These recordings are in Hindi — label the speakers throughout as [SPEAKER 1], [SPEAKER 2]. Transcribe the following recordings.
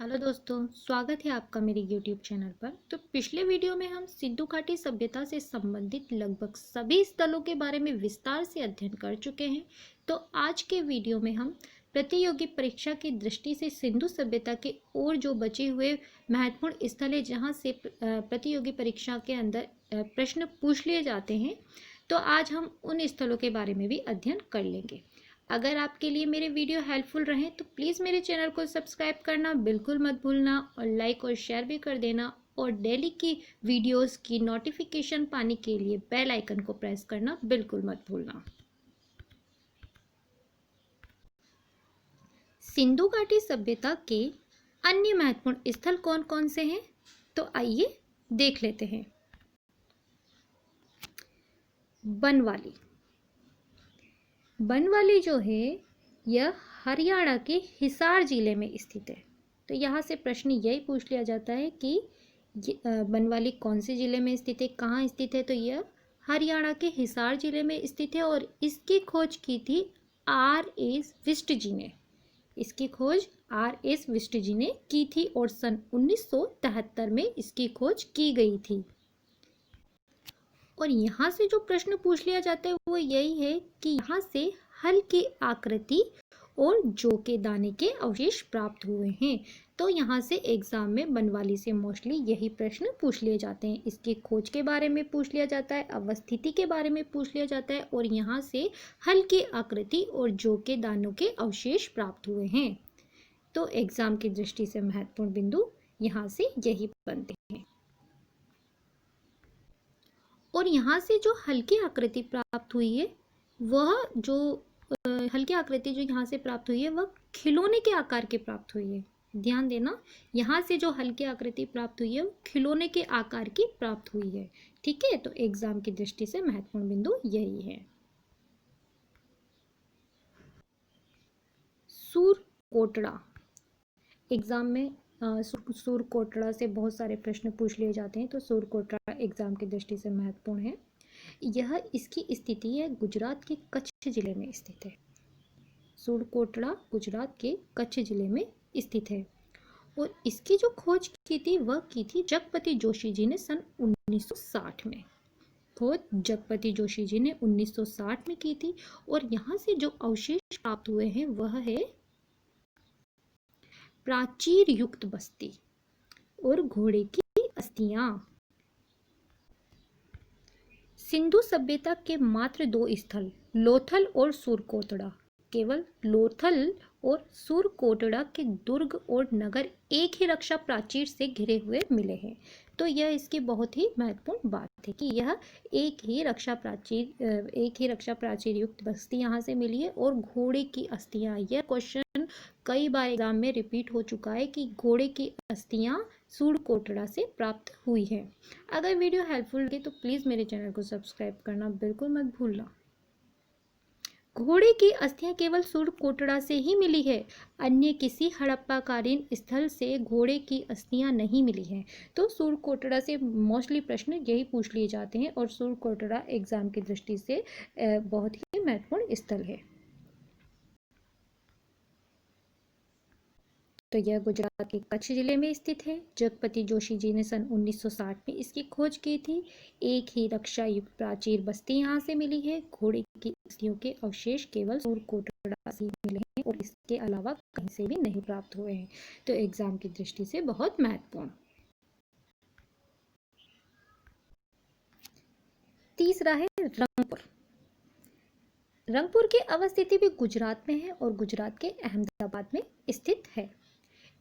[SPEAKER 1] हेलो दोस्तों, स्वागत है आपका मेरे यूट्यूब चैनल पर। तो पिछले वीडियो में हम सिंधु घाटी सभ्यता से संबंधित लगभग सभी स्थलों के बारे में विस्तार से अध्ययन कर चुके हैं। तो आज के वीडियो में हम प्रतियोगी परीक्षा की दृष्टि से सिंधु सभ्यता के और जो बचे हुए महत्वपूर्ण स्थल है जहाँ से प्रतियोगी परीक्षा के अंदर प्रश्न पूछ लिए जाते हैं, तो आज हम उन स्थलों के बारे में भी अध्ययन कर लेंगे। अगर आपके लिए मेरे वीडियो हेल्पफुल रहे तो प्लीज़ मेरे चैनल को सब्सक्राइब करना बिल्कुल मत भूलना और लाइक और शेयर भी कर देना। और डेली की वीडियोस की नोटिफिकेशन पाने के लिए बेल आइकन को प्रेस करना बिल्कुल मत भूलना। सिंधु घाटी सभ्यता के अन्य महत्वपूर्ण स्थल कौन कौन से हैं, तो आइए देख लेते हैं। बनवाली। बनवाली जो है यह हरियाणा के हिसार जिले में स्थित है। तो यहाँ से प्रश्न यही पूछ लिया जाता है कि बनवाली कौन से जिले में स्थित है, कहाँ स्थित है। तो यह हरियाणा के हिसार जिले में स्थित है और इसकी खोज की थी R.S. विष्ट जी ने। इसकी खोज R.S. विष्ट जी ने की थी और सन 1973 में इसकी खोज की गई थी। और यहाँ से जो प्रश्न पूछ लिया जाता है वो यही है कि यहाँ से हल की आकृति और जौ के दाने के अवशेष प्राप्त हुए हैं। तो यहाँ से एग्जाम में बनवाली से मोस्टली यही प्रश्न पूछ लिए जाते हैं। इसकी खोज के बारे में पूछ लिया जाता है, अवस्थिति के बारे में पूछ लिया जाता है और यहाँ से हल की आकृति और जौ के दानों के अवशेष प्राप्त हुए हैं। तो एग्जाम की दृष्टि से महत्वपूर्ण बिंदु यहाँ से यही बनते हैं। और यहाँ से जो हल्की आकृति प्राप्त हुई है वह जो हल्की आकृति जो यहाँ से प्राप्त हुई है वह खिलौने के आकार की प्राप्त हुई है। ध्यान देना, यहाँ से जो हल्की आकृति प्राप्त हुई है वो खिलौने के आकार की प्राप्त हुई है। ठीक है, तो एग्जाम की दृष्टि से महत्वपूर्ण बिंदु यही है। सूरकोटड़ा। एग्जाम में सूरकोटड़ा से बहुत सारे प्रश्न पूछ लिए जाते हैं। तो सूरकोटड़ा एग्जाम की दृष्टि से महत्वपूर्ण है। यह इसकी स्थिति है गुजरात के कच्छ जिले में स्थित है। सूरकोटड़ा गुजरात के कच्छ जिले में स्थित है और इसकी जो खोज की थी वह की थी जगपति जोशी जी ने सन 1960 में। खोज जगपति जोशी जी ने 1960 में की थी और यहाँ से जो अवशेष प्राप्त हुए हैं वह है प्राचीर युक्त बस्ती और घोड़े की अस्थियां। सिंधु सभ्यता के मात्र दो स्थल लोथल और सूरकोटड़ा, केवल लोथल और सूरकोटड़ा के दुर्ग और नगर एक ही रक्षा प्राचीर से घिरे हुए मिले हैं। तो यह इसकी बहुत ही महत्वपूर्ण बात है कि यह एक ही रक्षा प्राचीर युक्त बस्ती यहाँ से मिली है और घोड़े की अस्थियां। यह क्वेश्चन कई बार एग्जाम में रिपीट हो चुका है कि घोड़े की अस्थियां सूरकोटड़ा से प्राप्त हुई है। अगर वीडियो हेल्पफुल लगे तो प्लीज़ मेरे चैनल को सब्सक्राइब करना बिल्कुल मत भूलना। घोड़े की अस्थियां केवल सूरकोटड़ा से ही मिली है, अन्य किसी हड़प्पाकालीन स्थल से घोड़े की अस्थियां नहीं मिली हैं। तो सूरकोटड़ा से मोस्टली प्रश्न यही पूछ लिए जाते हैं और सूरकोटड़ा एग्जाम की दृष्टि से बहुत ही महत्वपूर्ण स्थल है। तो यह गुजरात के कच्छ जिले में स्थित है। जगपति जोशी जी ने सन 1960 में इसकी खोज की थी। एक ही रक्षा युक्त प्राचीर बस्ती यहाँ से मिली है। घोड़े की अस्थियों के अवशेष केवल सूरकोटड़ा से मिले हैं और इसके अलावा कहीं से भी नहीं प्राप्त हुए हैं। तो एग्जाम की दृष्टि से बहुत महत्वपूर्ण। तीसरा है रंगपुर। रंगपुर की अवस्थिति भी गुजरात में है और गुजरात के अहमदाबाद में स्थित है।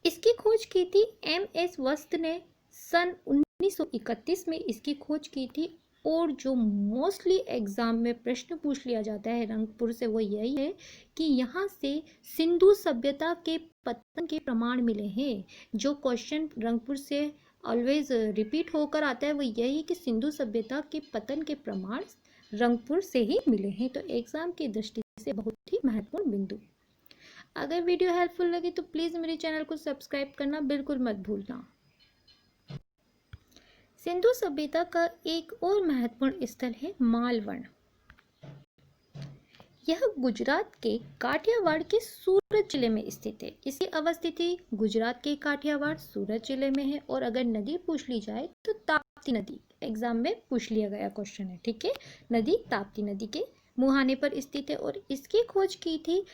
[SPEAKER 1] इसकी खोज की थी M.S. वस्त ने सन 1931 में इसकी खोज की थी और जो मोस्टली एग्जाम में प्रश्न पूछ लिया जाता है रंगपुर से वो यही है कि यहाँ से सिंधु सभ्यता के पतन के प्रमाण मिले हैं। जो क्वेश्चन रंगपुर से ऑलवेज रिपीट होकर आता है वो यही कि सिंधु सभ्यता के पतन के प्रमाण रंगपुर से ही मिले हैं। तो एग्जाम की दृष्टि से बहुत ही महत्वपूर्ण बिंदु। अगर वीडियो हेल्पफुल लगे तो प्लीज़ मेरे चैनल को सब्सक्राइब करना बिल्कुल मत भूलना। सिंधु सभ्यता का एक और महत्वपूर्ण स्थल है मालवण। यह गुजरात के काठियावाड़ के सूरत जिले में स्थित है। इसकी अवस्थिति गुजरात के काठियावाड़ सूरत जिले में है। और अगर नदी पूछ ली जाए तो ताप्ती नदी, एग्जाम में पूछ लिया गया क्वेश्चन है, ठीक है। नदी ताप्ती नदी के मुहाने पर स्थित है और इसकी खोज की थी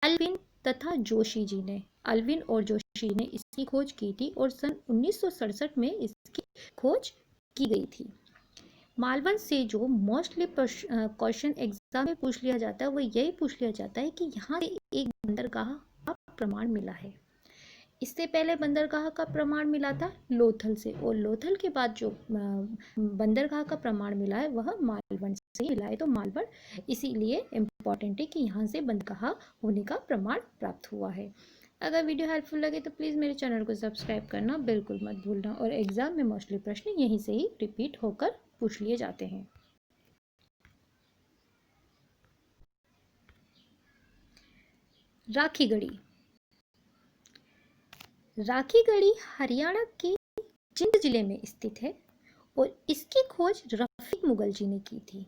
[SPEAKER 1] अल्विन तथा जोशी जी ने। अल्विन और जोशी ने इसकी खोज की थी और सन 1967 में इसकी खोज की गई थी। मालवण से जो मोस्टली क्वेश्चन एग्जाम में पूछ लिया जाता है वो यही पूछ लिया जाता है कि यहाँ से एक बंदरगाह का प्रमाण मिला है। इससे पहले बंदरगाह का प्रमाण मिला था लोथल से, और लोथल के बाद जो बंदरगाह का प्रमाण मिला है वह मालवण से मिला है। तो मालवण इसीलिए इम्पॉर्टेंट है कि यहाँ से बंदरगाह होने का प्रमाण प्राप्त हुआ है। अगर वीडियो हेल्पफुल लगे तो प्लीज़ मेरे चैनल को सब्सक्राइब करना बिल्कुल मत भूलना। और एग्जाम में मोस्टली प्रश्न यहीं से ही रिपीट होकर पूछ लिए जाते हैं। राखीगढ़ी। राखीगढ़ी हरियाणा के जिंद जिले में स्थित है और इसकी खोज रफीक मुगल जी ने की थी।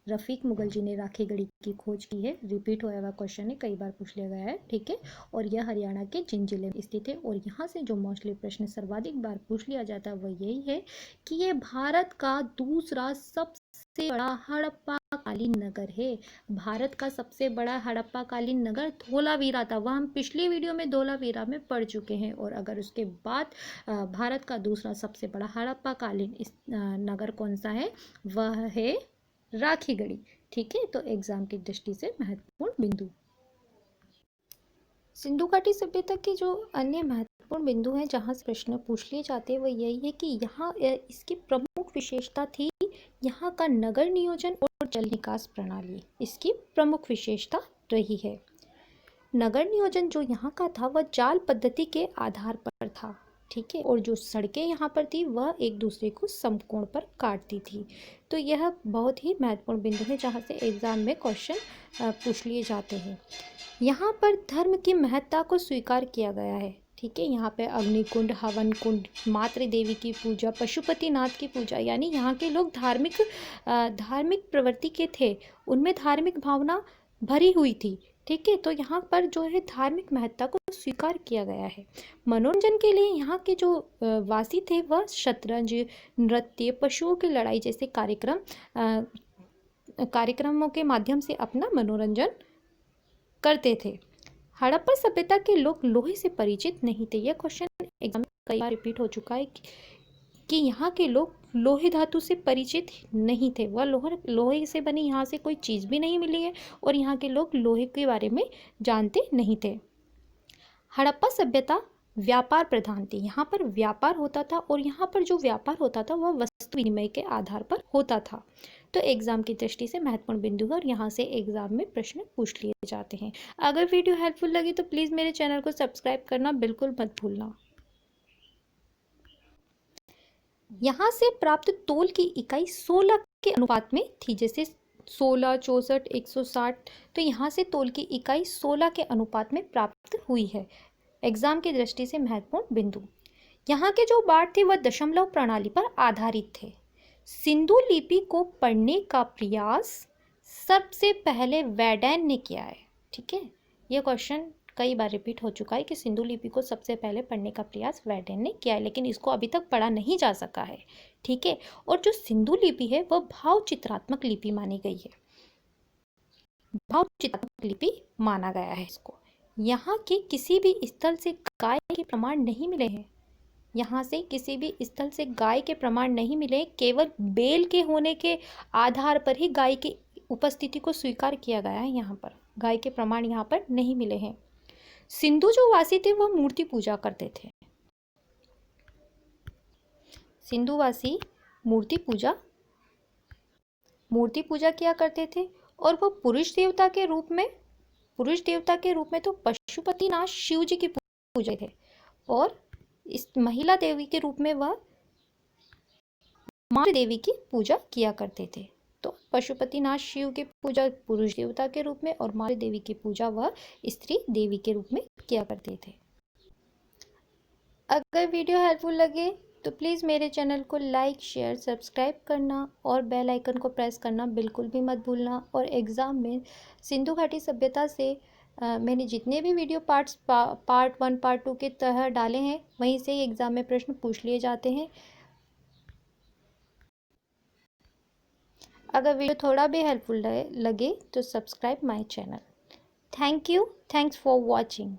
[SPEAKER 1] रफीक मुगल जी ने राखीगढ़ी की खोज की है। रिपीट होया हुआ क्वेश्चन है, कई बार पूछ लिया गया है, ठीक है। और यह हरियाणा के जिंद जिले में स्थित है। और यहाँ से जो मोस्टली प्रश्न सर्वाधिक बार पूछ लिया जाता है वह यही है कि ये भारत का दूसरा सबसे बड़ा हड़प्पा कालीन नगर है। भारत का सबसे बड़ा हड़प्पा कालीन नगर धोलावीरा था, वह हम पिछली वीडियो में धोलावीरा में पढ़ चुके हैं। और अगर उसके बाद भारत का दूसरा सबसे बड़ा हड़प्पा कालीन नगर कौन सा है, वह है राखीगढ़ी, ठीक है। तो एग्जाम की दृष्टि से महत्वपूर्ण बिंदु। सिंधु घाटी सभ्यता के जो अन्य महत्वपूर्ण बिंदु हैं जहाँ से प्रश्न पूछ लिए जाते हैं वो यही है कि यहाँ इसकी प्रमुख विशेषता थी यहाँ का नगर नियोजन और जल निकास प्रणाली, इसकी प्रमुख विशेषता रही है। नगर नियोजन जो यहाँ का था वह जाल पद्धति के आधार पर था, ठीक है। और जो सड़कें यहाँ पर थी वह एक दूसरे को समकोण पर काटती थी। तो यह बहुत ही महत्वपूर्ण बिंदु है जहाँ से एग्जाम में क्वेश्चन पूछ लिए जाते हैं। यहाँ पर धर्म की महत्ता को स्वीकार किया गया है, ठीक है। यहाँ पे अग्निकुंड, हवन कुंड, मातृ देवी की पूजा, पशुपतिनाथ की पूजा, यानी यहाँ के लोग धार्मिक प्रवृत्ति के थे, उनमें धार्मिक भावना भरी हुई थी, ठीक है। तो यहाँ पर जो है धार्मिक महत्ता को स्वीकार किया गया है। मनोरंजन के लिए यहाँ के जो वासी थे वह शतरंज, नृत्य, पशुओं की लड़ाई जैसे कार्यक्रमों के माध्यम से अपना मनोरंजन करते थे। हड़प्पा सभ्यता के लोग लोहे से परिचित नहीं थे। यह क्वेश्चन एग्जाम में कई बार रिपीट हो चुका है कि यहाँ के लोग लोहे धातु से परिचित नहीं थे, वह लोहे से बनी यहाँ से कोई चीज़ भी नहीं मिली है और यहाँ के लोग लोहे के बारे में जानते नहीं थे। हड़प्पा सभ्यता व्यापार प्रधान थी, यहाँ पर व्यापार होता था और यहाँ पर जो व्यापार होता था वह वस्तु विनिमय के आधार पर होता था। तो एग्जाम की दृष्टि से महत्वपूर्ण बिंदु है और यहाँ से एग्जाम में प्रश्न पूछ लिए जाते हैं। अगर वीडियो हेल्पफुल लगी तो प्लीज़ मेरे चैनल को सब्सक्राइब करना बिल्कुल मत भूलना। यहाँ से प्राप्त तोल की इकाई 16 के अनुपात में थी, जैसे 16, 64, 160, तो यहाँ से तोल की इकाई 16 के अनुपात में प्राप्त हुई है। एग्जाम की दृष्टि से महत्वपूर्ण बिंदु। यहाँ के जो बाढ़ थे वह दशमलव प्रणाली पर आधारित थे। सिंधु लिपि को पढ़ने का प्रयास सबसे पहले वैडैन ने किया है, ठीक है। यह क्वेश्चन कई बार रिपीट हो चुका है कि सिंधु लिपि को सबसे पहले पढ़ने का प्रयास वैडैन ने किया है, लेकिन इसको अभी तक पढ़ा नहीं जा सका है, ठीक है। और जो सिंधु लिपि है वह भाव चित्रात्मक लिपि मानी गई है, भाव चित्रात्मक लिपि माना गया है इसको। यहाँ के किसी भी स्थल से गाय के प्रमाण नहीं मिले हैं, यहाँ से किसी भी स्थल से गाय के प्रमाण नहीं मिले, केवल बेल के होने के आधार पर ही गाय की उपस्थिति को स्वीकार किया गया है। यहाँ पर गाय के प्रमाण यहाँ पर नहीं मिले हैं। सिंधु जो वासी थे वह मूर्ति पूजा करते थे, सिंधुवासी मूर्ति पूजा किया करते थे। और वो पुरुष देवता के रूप में तो पशुपतिनाथ शिव जी की पूजा थे, और इस महिला देवी के रूप में वह मातृ देवी की पूजा किया करते थे। तो पशुपतिनाथ शिव की पूजा पुरुष देवता के रूप में और मातृ देवी की पूजा वह स्त्री देवी के रूप में किया करते थे। अगर वीडियो हेल्पफुल लगे तो प्लीज़ मेरे चैनल को लाइक शेयर सब्सक्राइब करना और बेल आइकन को प्रेस करना बिल्कुल भी मत भूलना। और एग्ज़ाम में सिंधु घाटी सभ्यता से मैंने जितने भी वीडियो पार्ट 1 पार्ट 2 के तरह डाले हैं, वहीं से ही एग्ज़ाम में प्रश्न पूछ लिए जाते हैं। अगर वीडियो थोड़ा भी हेल्पफुल लगे तो subscribe my channel. Thank you, thanks for watching.